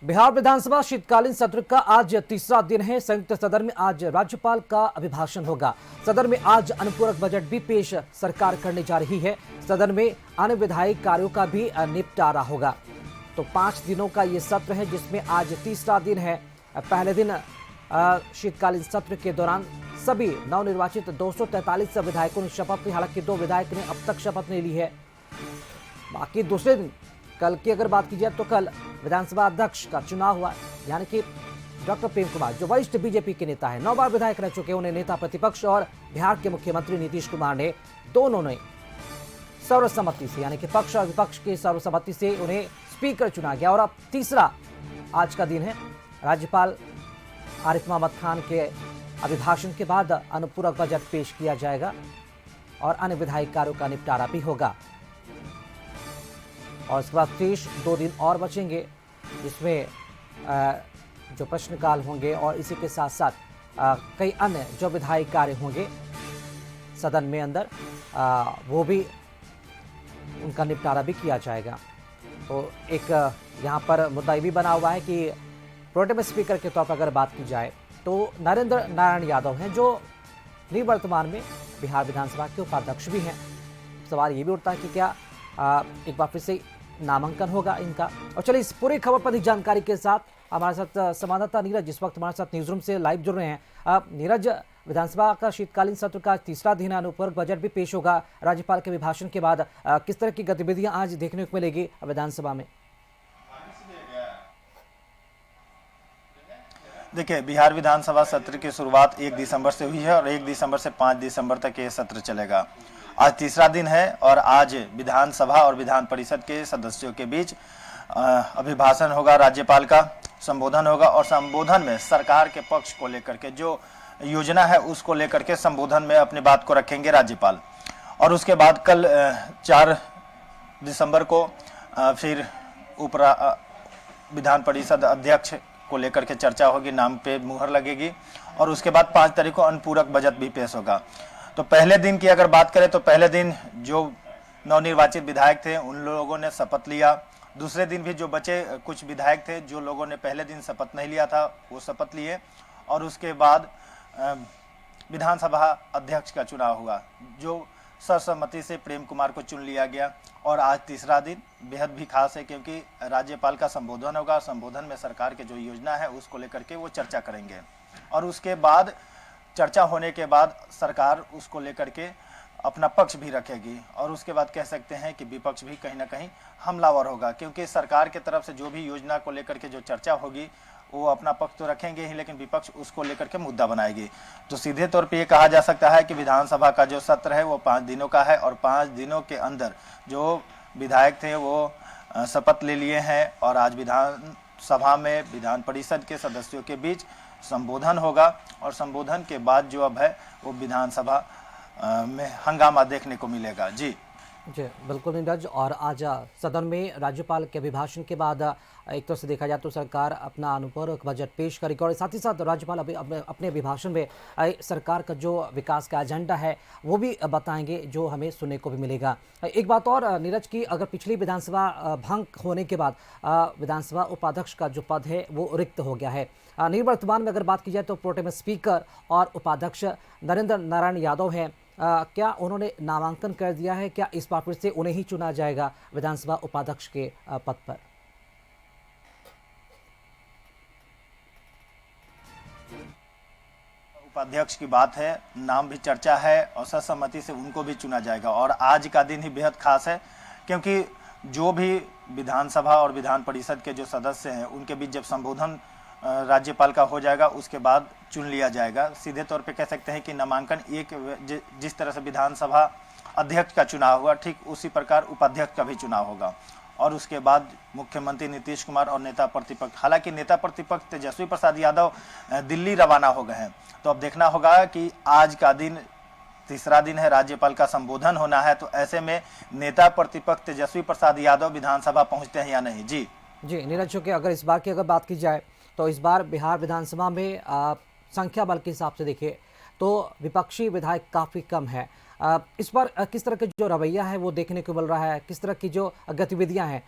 बिहार विधानसभा शीतकालीन सत्र का आज तीसरा दिन है। संयुक्त सदन में आज राज्यपाल का अभिभाषण होगा। सदन में आज अनुपूरक बजट भी पेश सरकार करने जा रही है। सदन में अन्य विधायी कार्यों का भी निपटारा होगा। तो 5 दिनों का ये सत्र है, जिसमें आज तीसरा दिन है। पहले दिन शीतकालीन सत्र के दौरान सभी नवनिर्वाचित 243 विधायकों ने शपथ ली। हालांकि 2 विधायक ने अब तक शपथ नहीं ली है। बाकी दूसरे दिन कल की अगर बात की जाए तो कल विधानसभा अध्यक्ष का चुनाव हुआ, यानी कि डॉक्टर प्रेम कुमार जो वरिष्ठ बीजेपी के नेता है, 9 बार विधायक रह चुके, उन्हें नेता प्रतिपक्ष और बिहार के मुख्यमंत्री नीतीश कुमार ने दोनों ने सर्वसम्मति से, यानी कि पक्ष और विपक्ष की सर्वसम्मति से उन्हें स्पीकर चुना गया। और अब तीसरा आज का दिन है। राज्यपाल आरिफ मोहम्मद खान के अभिभाषण के बाद अनुपूरक बजट पेश किया जाएगा और अन्य विधायी कार्यों का निपटारा भी होगा। और इसके बाद शेष 2 दिन और बचेंगे, जिसमें जो प्रश्नकाल होंगे और इसी के साथ साथ कई अन्य जो विधायी कार्य होंगे सदन में अंदर, वो भी उनका निपटारा भी किया जाएगा। तो एक यहाँ पर मुद्दा ये भी बना हुआ है कि प्रोटेम स्पीकर के तौर पर अगर बात की जाए तो नरेंद्र नारायण यादव हैं, जो निवर्तमान में बिहार विधानसभा के उपाध्यक्ष भी हैं। सवाल ये भी उठता है कि क्या एक बार फिर से नामांकन होगा इनका। और चलिए इस पूरी खबर पर जानकारी के साथ हमारे साथ संवाददाता नीरज इस वक्त हमारे साथ न्यूज रूम से लाइव जुड़ रहे हैं। नीरज, विधानसभा का शीतकालीन सत्र का तीसरा दिन है, अनुपूरक बजट भी पेश होगा राज्यपाल के अभिभाषण के बाद। किस तरह की गतिविधियां आज देखने को मिलेगी विधानसभा में? देखिए, बिहार विधानसभा सत्र की शुरुआत 1 दिसंबर से हुई है और 1 दिसंबर से 5 दिसंबर तक ये सत्र चलेगा। आज तीसरा दिन है और आज विधानसभा और विधान परिषद के सदस्यों के बीच अभिभाषण होगा, राज्यपाल का संबोधन होगा और संबोधन में सरकार के पक्ष को लेकर के जो योजना है उसको लेकर के संबोधन में अपनी बात को रखेंगे राज्यपाल। और उसके बाद कल 4 दिसंबर को फिर विधान परिषद अध्यक्ष को लेकर के चर्चा होगी, नाम पे मुहर लगेगी और उसके बाद 5 तारीख को अनुपूरक बजट भी पेश होगा। तो पहले दिन की अगर बात करें तो पहले दिन जो नवनिर्वाचित विधायक थे उन लोगों ने शपथ लिया। दूसरे दिन भी जो बचे कुछ विधायक थे जो लोगों ने पहले दिन शपथ नहीं लिया था वो शपथ लिए और उसके बाद विधानसभा अध्यक्ष का चुनाव हुआ, जो सर्वसम्मति से प्रेम कुमार को चुन लिया गया। और आज तीसरा दिन बेहद भी खास है क्योंकि राज्यपाल का संबोधन होगा। संबोधन में सरकार की जो योजना है उसको लेकर के वो चर्चा करेंगे और उसके बाद चर्चा होने के बाद सरकार उसको लेकर के अपना पक्ष भी रखेगी और उसके बाद कह सकते हैं कि विपक्ष भी कहीं ना कहीं हमलावर होगा, क्योंकि सरकार के तरफ से जो भी योजना को लेकर के जो चर्चा होगी वो अपना पक्ष तो रखेंगे ही, लेकिन विपक्ष उसको लेकर के मुद्दा बनाएगी। तो सीधे तौर पे ये कहा जा सकता है कि विधानसभा का जो सत्र है वो 5 दिनों का है और 5 दिनों के अंदर जो विधायक थे वो शपथ ले लिए हैं और आज विधानसभा में विधान परिषद के सदस्यों के बीच संबोधन होगा और संबोधन के बाद जो अब है वो विधानसभा में हंगामा देखने को मिलेगा। जी बिल्कुल नीरज। और आज सदन में राज्यपाल के अभिभाषण के बाद एक तरह से देखा जाए तो सरकार अपना अनुपूरक बजट पेश करेगी और साथ ही साथ राज्यपाल अपने अभिभाषण में सरकार का जो विकास का एजेंडा है वो भी बताएंगे, जो हमें सुनने को भी मिलेगा। एक बात और नीरज की, अगर पिछली विधानसभा भंग होने के बाद विधानसभा उपाध्यक्ष का जो पद है वो रिक्त हो गया है। निवर्तमान में अगर बात की जाए तो प्रोटेम स्पीकर और उपाध्यक्ष नरेंद्र नारायण यादव हैं। क्या उन्होंने नामांकन कर दिया है? क्या इस बार फिर से उन्हें ही चुना जाएगा विधानसभा उपाध्यक्ष के पद पर? उपाध्यक्ष की बात है, नाम भी चर्चा है और सर्वसम्मति से उनको भी चुना जाएगा। और आज का दिन ही बेहद खास है क्योंकि जो भी विधानसभा और विधान परिषद के जो सदस्य हैं उनके बीच जब संबोधन राज्यपाल का हो जाएगा उसके बाद चुन लिया जाएगा। सीधे तौर पे कह सकते हैं कि नामांकन जिस तरह से विधानसभा अध्यक्ष का चुनाव हुआ ठीक उसी प्रकार उपाध्यक्ष का भी चुनाव होगा और उसके बाद मुख्यमंत्री नीतीश कुमार और नेता प्रतिपक्ष, हालांकि नेता प्रतिपक्ष तेजस्वी प्रसाद यादव दिल्ली रवाना हो गए हैं। तो अब देखना होगा कि आज का दिन तीसरा दिन है, राज्यपाल का संबोधन होना है, तो ऐसे में नेता प्रतिपक्ष तेजस्वी प्रसाद यादव विधानसभा पहुंचते हैं या नहीं। जी नीरज, के अगर इस बार की अगर बात की जाए तो इस बार बिहार विधानसभा में संख्या बल के हिसाब से देखें तो विपक्षी विधायक काफ़ी कम है। इस पर किस तरह का जो रवैया है वो देखने को मिल रहा है, किस तरह की जो गतिविधियां हैं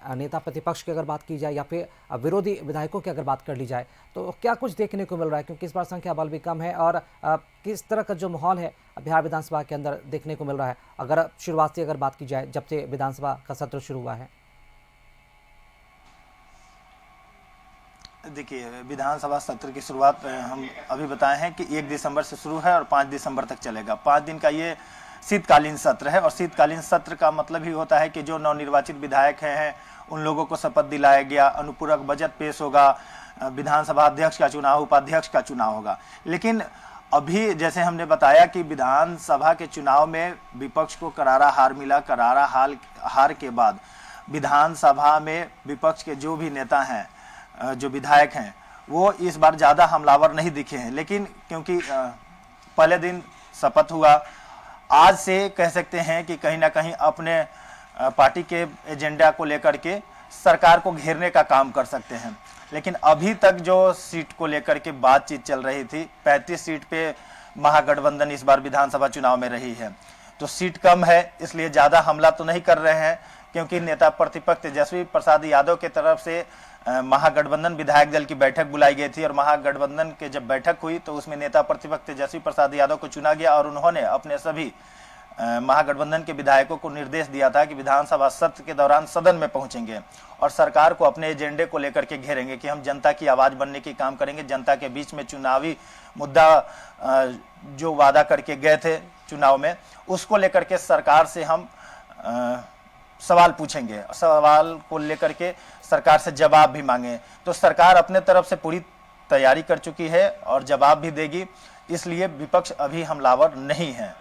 नेता प्रतिपक्ष की अगर बात की जाए या फिर विरोधी विधायकों की अगर बात कर ली जाए तो क्या कुछ देखने को मिल रहा है, क्योंकि इस बार संख्या बल भी कम है और किस तरह का जो माहौल है बिहार विधानसभा के अंदर देखने को मिल रहा है अगर शुरुआत से अगर बात की जाए जब से विधानसभा का सत्र शुरू हुआ है? देखिए, विधानसभा सत्र की शुरुआत हम अभी बताए हैं कि 1 दिसंबर से शुरू है और 5 दिसंबर तक चलेगा। 5 दिन का ये शीतकालीन सत्र है और शीतकालीन सत्र का मतलब ही होता है कि जो नवनिर्वाचित विधायक हैं उन लोगों को शपथ दिलाया गया, अनुपूरक बजट पेश होगा, विधानसभा अध्यक्ष का चुनाव, उपाध्यक्ष का चुनाव होगा। लेकिन अभी जैसे हमने बताया कि विधानसभा के चुनाव में विपक्ष को करारा हार मिला। करारा हार के बाद विधानसभा में विपक्ष के जो भी नेता हैं, जो विधायक हैं, वो इस बार ज़्यादा हमलावर नहीं दिखे हैं। लेकिन क्योंकि पहले दिन शपथ हुआ, आज से कह सकते हैं कि कहीं ना कहीं अपने पार्टी के एजेंडा को लेकर के सरकार को घेरने का काम कर सकते हैं। लेकिन अभी तक जो सीट को लेकर के बातचीत चल रही थी, 35 सीट पे महागठबंधन इस बार विधानसभा चुनाव में रही है, तो सीट कम है इसलिए ज़्यादा हमला तो नहीं कर रहे हैं। क्योंकि नेता प्रतिपक्ष तेजस्वी प्रसाद यादव के तरफ से महागठबंधन विधायक दल की बैठक बुलाई गई थी और महागठबंधन के जब बैठक हुई तो उसमें नेता प्रतिपक्ष तेजस्वी प्रसाद यादव को चुना गया और उन्होंने अपने सभी महागठबंधन के विधायकों को निर्देश दिया था कि विधानसभा सत्र के दौरान सदन में पहुंचेंगे और सरकार को अपने एजेंडे को लेकर के घेरेंगे कि हम जनता की आवाज़ बनने की काम करेंगे, जनता के बीच में चुनावी मुद्दा जो वादा करके गए थे चुनाव में, उसको लेकर के सरकार से हम सवाल पूछेंगे, सवाल को लेकर के सरकार से जवाब भी मांगे। तो सरकार अपने तरफ से पूरी तैयारी कर चुकी है और जवाब भी देगी, इसलिए विपक्ष अभी हमलावर नहीं है।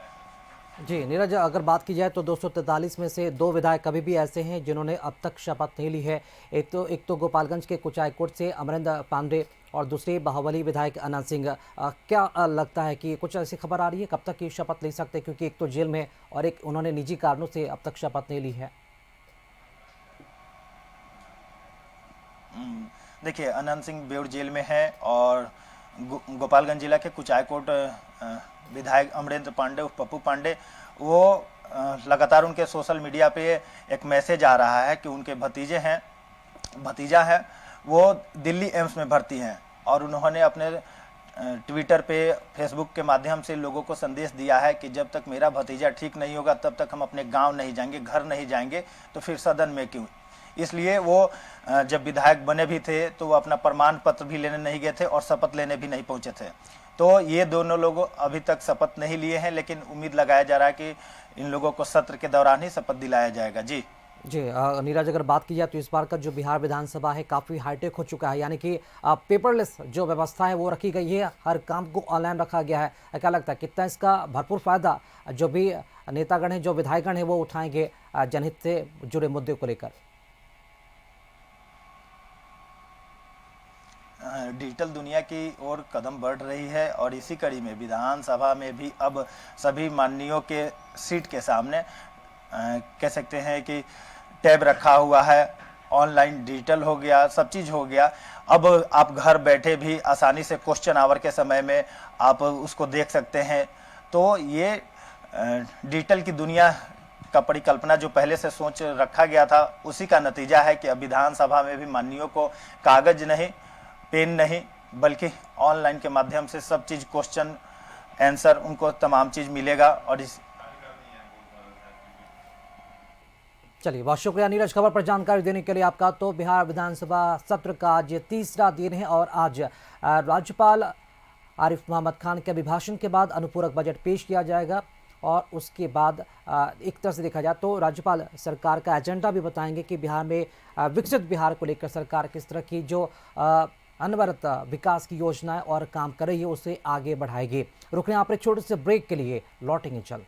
जी नीरज, अगर बात की जाए तो 243 में से 2 विधायक अभी भी ऐसे हैं जिन्होंने अब तक शपथ नहीं ली है। एक तो गोपालगंज के कुचायकोट से अमरेंद्र पांडे और दूसरे बाहुबली विधायक अनंत सिंह। क्या लगता है कि कुछ ऐसी खबर आ रही है कब तक ये शपथ ले सकते हैं, क्योंकि एक तो जेल में और एक उन्होंने निजी कारणों से अब तक शपथ नहीं ली है? देखिए, अनंत सिंह बेउर जेल में है और गोपालगंज जिला के कुचायकोट विधायक अमरेंद्र पांडे पप्पू पांडे, वो लगातार उनके सोशल मीडिया पे एक मैसेज आ रहा है कि उनके भतीजा है वो दिल्ली एम्स में भर्ती हैं और उन्होंने अपने ट्विटर पे, फेसबुक के माध्यम से लोगों को संदेश दिया है कि जब तक मेरा भतीजा ठीक नहीं होगा तब तक हम अपने गांव नहीं जाएंगे, घर नहीं जाएंगे, तो फिर सदन में क्यों। इसलिए वो जब विधायक बने भी थे तो वो अपना प्रमाण पत्र भी लेने नहीं गए थे और शपथ लेने भी नहीं पहुंचे थे। तो ये दोनों लोग अभी तक शपथ नहीं लिए हैं, लेकिन उम्मीद लगाया जा रहा है कि इन लोगों को सत्र के दौरान ही शपथ दिलाया जाएगा। जी नीरज, अगर बात की जाए तो इस बार का जो बिहार विधानसभा है काफ़ी हाईटेक हो चुका है, यानी कि पेपरलेस जो व्यवस्था है वो रखी गई है, हर काम को ऑनलाइन रखा गया है। क्या लगता है कितना इसका भरपूर फायदा जो भी नेतागण हैं, जो विधायकगण हैं, वो उठाएंगे जनहित से जुड़े मुद्दे को लेकर? डिजिटल दुनिया की ओर कदम बढ़ रही है और इसी कड़ी में विधानसभा में भी अब सभी माननीयों के सीट के सामने कह सकते हैं कि टैब रखा हुआ है, ऑनलाइन डिजिटल हो गया, सब चीज़ हो गया। अब आप घर बैठे भी आसानी से क्वेश्चन आवर के समय में आप उसको देख सकते हैं। तो ये डिजिटल की दुनिया का परिकल्पना जो पहले से सोच रखा गया था, उसी का नतीजा है कि अब विधानसभा में भी माननीयों को कागज नहीं, पेन नहीं, बल्कि ऑनलाइन के माध्यम से सब चीज़, क्वेश्चन आंसर, उनको तमाम चीज़ मिलेगा। और इस चलिए, बहुत शुक्रिया नीरज खबर पर जानकारी देने के लिए आपका। तो बिहार विधानसभा सत्र का आज तीसरा दिन है और आज राज्यपाल आरिफ मोहम्मद खान के अभिभाषण के बाद अनुपूरक बजट पेश किया जाएगा और उसके बाद एक तरह से देखा जाए तो राज्यपाल सरकार का एजेंडा भी बताएंगे कि बिहार में विकसित बिहार को लेकर सरकार किस तरह की जो अनवरत विकास की योजनाएं और काम कर रही है उसे आगे बढ़ाएगी। रुकने यहाँ पर एक छोटे से ब्रेक के लिए, लौटेंगे चल।